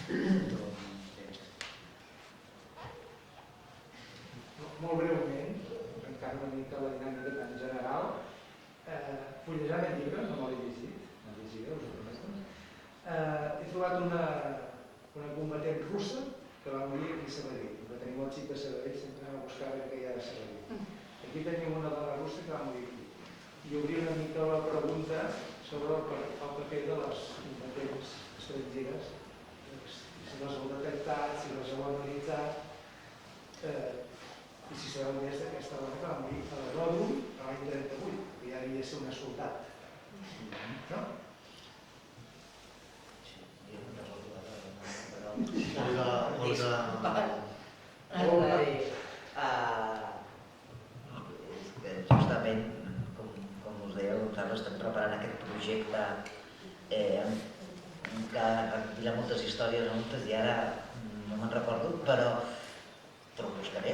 que és? Molt breument, encara una mica la dinàmica tan general, fullejant el llibre, no l'he llegit, us ho prometo, he trobat una combatent russa que va morir aquí a Sabadell. Que tenim el xic de Sabadell, sempre anem a buscar què hi ha de Sabadell. Aquí tenim una dona russa que va morir aquí. I obrir una mica la pregunta sobre el paper de les combatents estrangeres, si les heu detectat, si les heu analitzat, i si sabeu més d'aquesta dona que va morir a l'Aeròdrom l'any 38, que ja havia de ser una soldat. No? Justament, com us deia, nosaltres estem preparant aquest projecte que recopila moltes històries i ara no me'n recordo, però ho buscaré.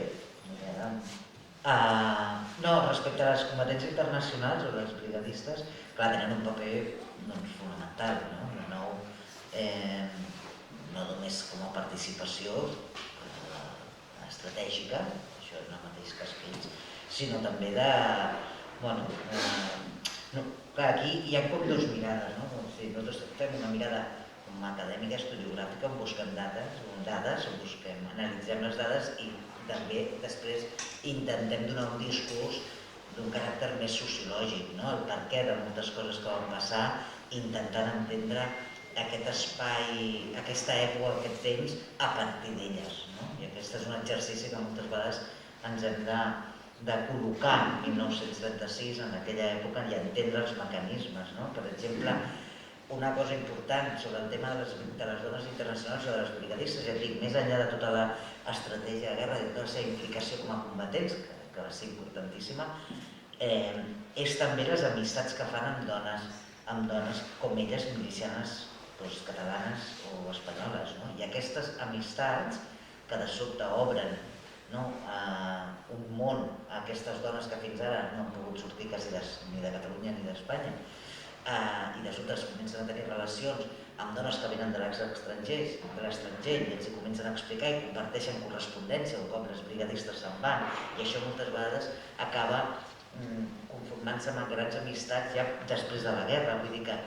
No, respecte a les competències internacionals o les brigadistes, clar, tenen un paper fonamental, no només com a participació estratègica, això és el mateix que ells, sinó també de... Clar, aquí hi ha com dues mirades, no? Nosaltres fem una mirada acadèmica, historiogràfica, on busquem dades, analitzem les dades i també després intentem donar un discurs d'un caràcter més sociològic, el perquè de moltes coses que van passar, intentant entendre aquest espai, aquesta època, aquest temps, a partir d'elles. I aquest és un exercici que moltes vegades ens hem de col·locar en 1936, en aquella època, i entendre els mecanismes. Per exemple, una cosa important sobre el tema de les dones internacionals o de les brigadistes, ja et dic, més enllà de tota l'estratègia de guerra i tota la seva implicació com a combatents, que va ser importantíssima, és també les amistats que fan amb dones com elles, milicianes catalanes o espanyoles. I aquestes amistats que de sobte obren un món a aquestes dones que fins ara no han pogut sortir quasi ni de Catalunya ni d'Espanya, i de sobte es comencen a tenir relacions amb dones que venen de l'estranger i ens hi comencen a explicar i comparteixen correspondència un cop les brigadistes se'n van, i això moltes vegades acaba conformant-se amb grans amistats ja després de la guerra. Vull dir que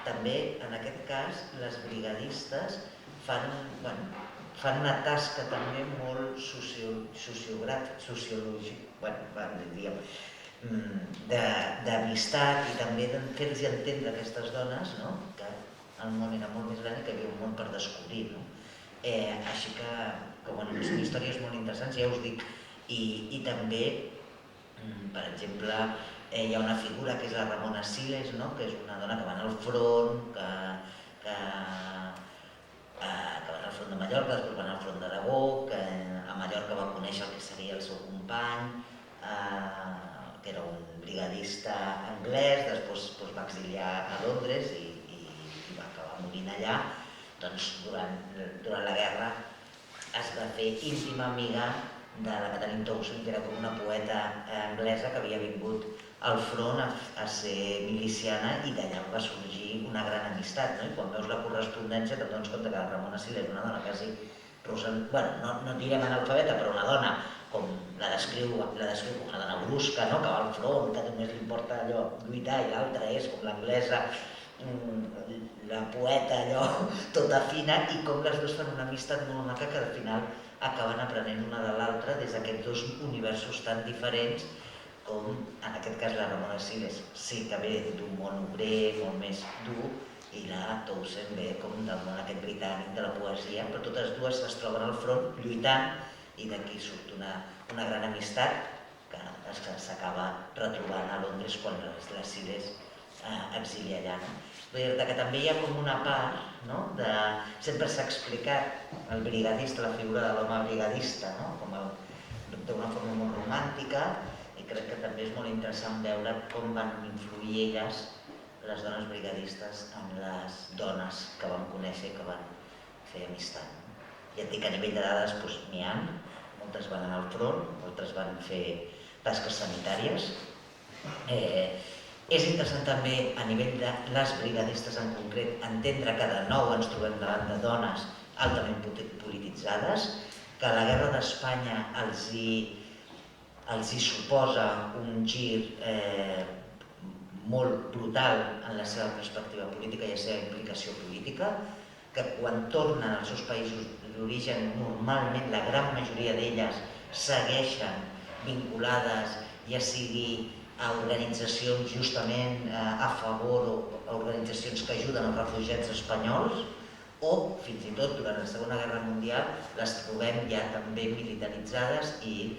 també en aquest cas les brigadistes fan una tasca també molt d'amistat i també de fer-los entendre a aquestes dones que el món era molt més gran i que hi havia un món per descobrir. Així que són històries molt interessants. Ja us dic, I també, per exemple, hi ha una figura que és la Ramona Siles, que és una dona que va anar al front, que va anar al front de Mallorca, després va anar al front d'Aragó, que a Mallorca va conèixer el que seria el seu company, que era un brigadista anglès, després va exiliar a Londres i va acabar morint allà. Doncs durant la guerra es va fer íntima amiga de la Catherine Townsend, que era com una poeta anglesa que havia vingut al front a ser miliciana, i d'allà va sorgir una gran amistat. I quan veus la correspondència te'n dones compte que la Ramona Siles és una dona quasi rosa, no direm analfabeta, però una dona com la descriu com una dona brusca, que va al front, que només li importa allò lluitar, i l'altra és com l'anglesa, la poeta allò tota fina, i com les dues fan una amistat molt maca que al final acaben aprenent una de l'altra des d'aquests dos universos tan diferents, com en aquest cas la Ramona Siles sí que ve d'un món obrer molt més dur, i la Townsend ve com del món aquest britànic de la poesia, però totes dues es troben al front lluitant, i d'aquí surt una gran amistat que s'acaba retrobant a Londres quan la Siles exilia allà. Vull dir que també hi ha com una part, sempre s'ha explicat el brigadista, la figura de l'home brigadista, d'una forma molt romàntica, i crec que també és molt interessant veure com van influir elles, les dones brigadistes, en les dones que van conèixer i que van fer amistat. Ja et dic, a nivell de dades n'hi ha, moltes van anar al front, moltes van fer tasques sanitàries. És interessant també, a nivell de les brigadistes en concret, entendre que de nou ens trobem davant de dones altament polititzades, que la guerra d'Espanya els hi suposa un gir molt brutal en la seva perspectiva política i la seva implicació política, que quan tornen als seus països d'origen, normalment la gran majoria d'elles segueixen vinculades, ja sigui a organitzacions justament a favor o a organitzacions que ajuden els refugiats espanyols, o fins i tot durant la Segona Guerra Mundial les trobem ja també militaritzades i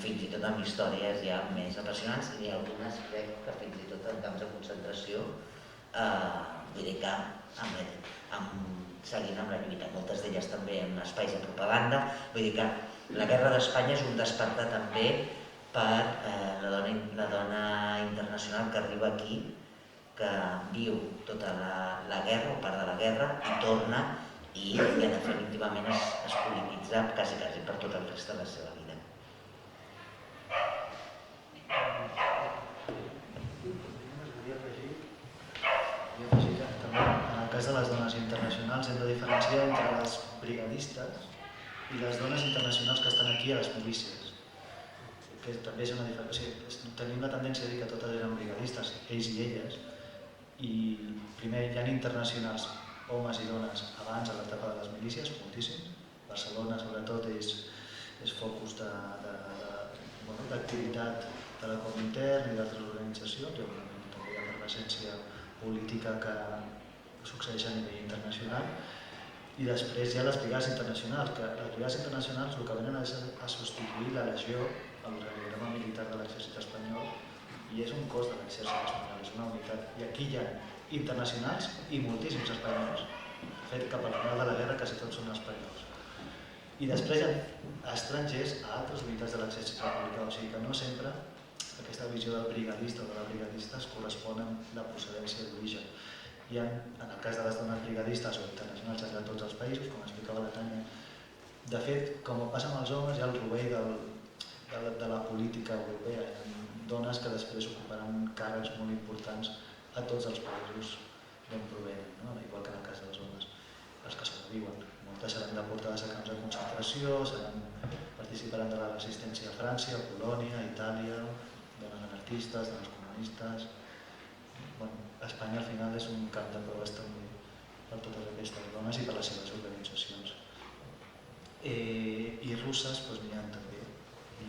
fins i tot amb històries ja més apassionants, i algunes crec que fins i tot en camps de concentració, vull dir que seguint amb la lluita, moltes d'elles també en espais de propaganda. Vull dir que la guerra d'Espanya és un despertar també per la dona internacional que arriba aquí, que viu tota la guerra o part de la guerra i torna, i definitivament es polititza quasi per tot el rest de la seva vida. En el cas de les dones internacionals hem de diferenciar entre les brigadistes i les dones internacionals que estan aquí a les milícies, que també és una diferència. Tenim la tendència a dir que totes eren brigadistes, ells i elles, i primer hi ha internacionals, homes i dones, abans a l'etapa de les milícies, moltíssims. Barcelona sobretot és focus d'activitat de la Comintern i d'altres organitzacions, i també hi ha efervescència política que succeeix a nivell internacional. I després hi ha les brigades internacionals, que les brigades internacionals el que venen és a substituir la legió, l'organigrama militar de l'exèrcit espanyol, i és un cos de l'exèrcit espanyol, és una unitat. I aquí hi ha internacionals i moltíssims espanyols. De fet, cap al final de la guerra quasi tots són espanyols. I després hi ha estrangers a altres unitats de l'exèrcit republicà, o sigui que no sempre aquesta visió del brigadista o de la brigadista es correspon amb la procedència d'origen. Hi ha, en el cas de les dones brigadistes o internacionals, ja de tots els països, com explicava la Tània. De fet, com passa amb els homes, hi ha el rovell de la política europea. Hi ha dones que després ocuparan càrrecs molt importants a tots els països d'on provenen, igual que en el cas dels homes, els que sobreviuen. Moltes seran deportades a camps de concentració, participaran de la resistència a França, a Polònia, a Itàlia, dones anarquistes, dones comunistes. Espanya al final és un camp de proves també per totes aquestes dones i per les seves organitzacions. I russes n'hi ha també. I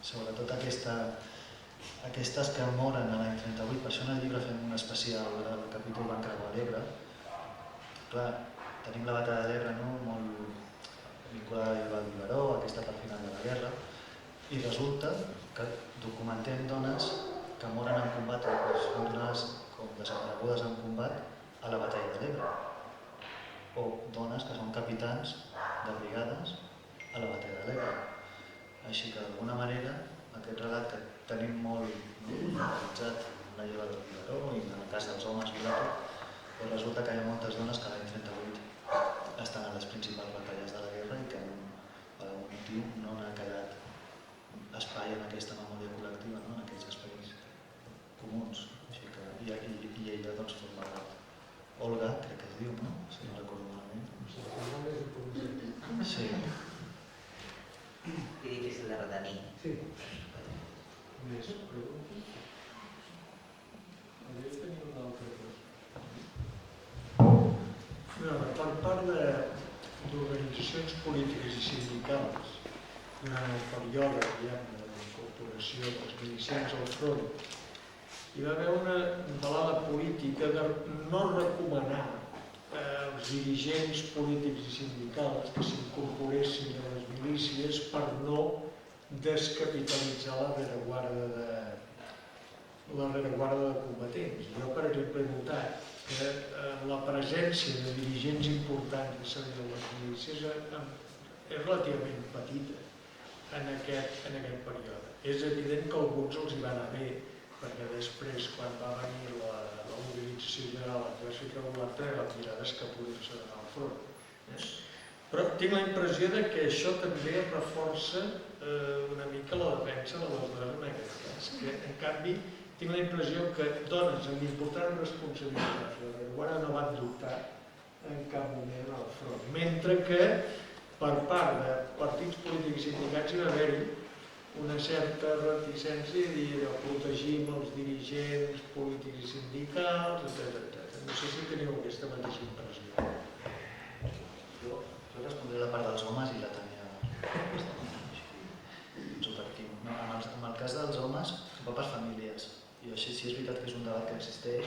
sobretot aquestes que moren a l'any 38, per això en el llibre fem un especial del capítol Van creuar l'Ebre. Clar, tenim la batalla de l'Ebre molt vinculada a Vall d'Iberó, aquesta part final de la guerra, I resulta que documentem dones que moren en combat o que són donades com desaparegudes en combat a la batalla de l'Ebre, o dones que són capitans de brigades a la batalla de l'Ebre. Així que d'alguna manera aquest relat que tenim molt normalitzat en la lleva del Vilaró i en el cas dels homes Vilaró, però resulta que hi ha moltes dones que l'any 38 estan a les principals batalles de la guerra i que per algun motiu no n'ha quedat espai en aquesta memòria col·lectiva, en aquests espais comuns. I ella doncs forma Olga, crec que es diu, no? Si no recordo malament. Sí. I difícil de retenir. Sí. Més preguntes? Jo tenia una altra cosa. Per part d'organitzacions polítiques i sindicals, durant el període de l'incorporació dels milicians al front, hi va haver una velada política de no recomanar als dirigents polítics i sindicals que s'incorporessin a les milícies per no descapitalitzar la rereguarda de combatents. Jo, per exemple, he notat que la presència de dirigents importants de les milícies és relativament petita en aquest període. És evident que a alguns els hi va anar bé, perquè després, quan va venir la mobilització general a l'exèrcit regular, també va mirar d'escapolir-se al front. Però tinc la impressió que això també reforça una mica la defensa de les dones en aquest cas, que en canvi tinc la impressió que dones amb importants responsabilitats de rereguarda no van dubtar en cap moment al front, mentre que per part de partits polítics i sindicats hi va haver-hi una certa reticència a dir que protegim els dirigents polítics i sindicals, etc. No sé si teniu aquesta mateixa impressió. Jo respondré la part dels homes i la tenia superquim. En el cas dels homes va per famílies, i així sí és veritat que és un debat que existeix,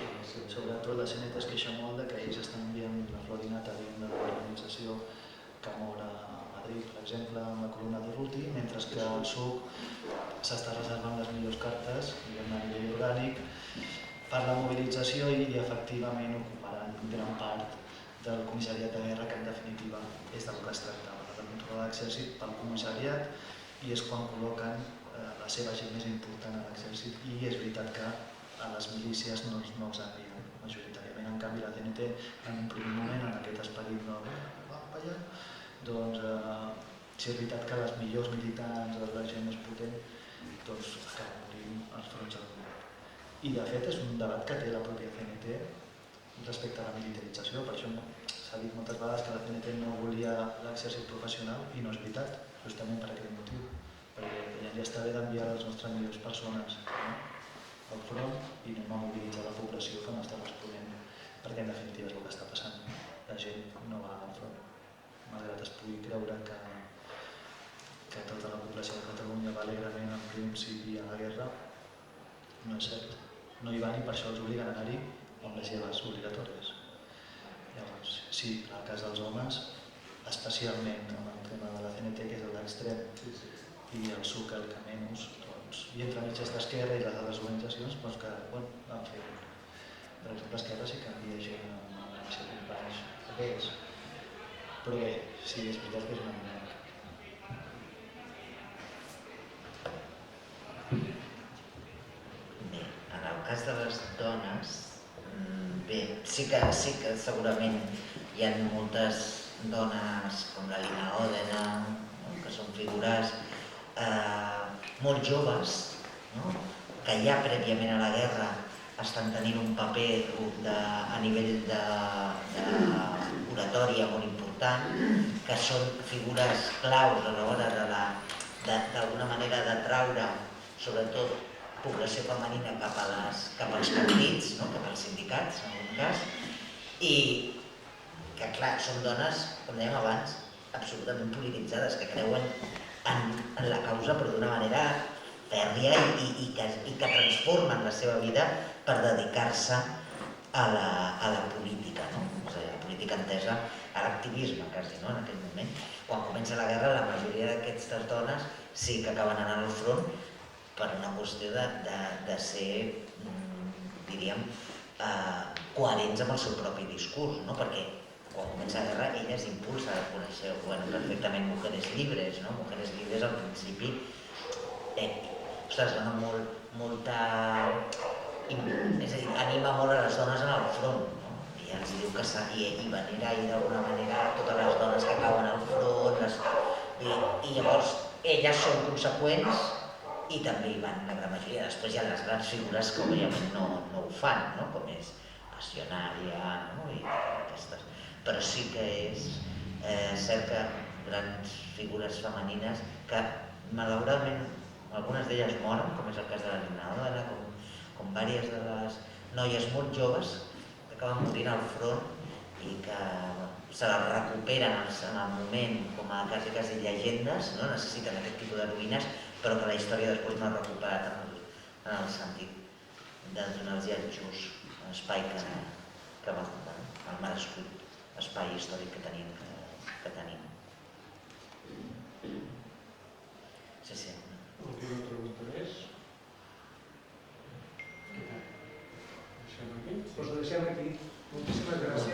sobretot la CNT es queixa molt que ells estan enviant la florinata de l'organització que mor a Madrid, per exemple, amb la columna d'Urruti, mentre que el SUC s'està reservant les millors cartes a nivell orgànic per la mobilització i efectivament ocuparan gran part del comissariat de guerra, que en definitiva és del que es tractava, la control de l'exèrcit pel comissariat, i és quan col·loquen la seva gent més important a l'exèrcit, i és veritat que a les milícies no els envien majoritàriament. En canvi, la CNT, en un primer moment, en aquest esperit no va, doncs sí és veritat que les millors militants, la gent més potent, doncs acaben morint als fronts del món. I de fet és un debat que té la pròpia CNT respecte a la militarització, per això s'ha dit moltes vegades que la CNT no volia l'exèrcit professional, i no és veritat, justament per aquest motiu, perquè ja està bé d'enviar les nostres millors persones al front i anem a mobilitzar la població que no està responent, perquè en definitiva és el que està passant, la gent no va al front. Malgrat es pugui creure que tota la població de Catalunya va alegrament en principi a la guerra, no és cert. No hi van i per això els obliguen a anar-hi amb les lleves obligatòries. Llavors, sí, en el cas dels homes, especialment amb el tema de la CNT, que és l'extrem, i el SUC el que menys, i entre mitges d'Esquerra i les altres organitzacions, que van fer. Per exemple, Esquerra sí que envia gent amb els seus companys aquells. Però bé, sí, és veritat que és una mica. Bé, en el cas de les dones, bé, sí que segurament hi ha moltes dones com la Lina Òdena, que són figures molt joves, que ja prèviament a la guerra estan tenint un paper a nivell d'oratòria molt important, que són figures claus a l'hora d'alguna manera d'atraure sobretot població femenina cap als partits, cap als sindicats en algun cas, i que clar, són dones, com dèiem abans, absolutament polititzades, que creuen en la causa però d'una manera fèrria i que transformen la seva vida per dedicar-se a la política, la política entesa activisme quasi, no? En aquell moment. Quan comença la guerra, la majoria d'aquestes dones sí que acaben anant al front per una qüestió de ser, diríem, coherents amb el seu propi discurs, no? Perquè quan comença la guerra elles impulsen, coneixeu perfectament Mujeres Libres, no? Mujeres Libres al principi dona molta... és a dir, anima molt a les dones en el front, no? I els diu que i venera i d'alguna manera totes les dones que cauen al front, i llavors elles són conseqüents i també hi van la gran majoria. Després hi ha les grans figures que òbviament no ho fan, no? Com és Passionària, no? I aquestes. Però sí que és cert que grans figures femenines que malauradament algunes d'elles moren, com és el cas de la Linda, com diverses de les noies molt joves que acaben morint al front i que se les recuperen en el moment com a quasi llegendes, no necessiten aquest tipus d'heroïnes, però que la història després no ha recuperat en el sentit de donar-los el just espai que van donar, el merescut espai històric que tenim. Sí. Alguna pregunta més? Deixem aquí? Doncs ho deixem aquí. Moltíssimes gràcies.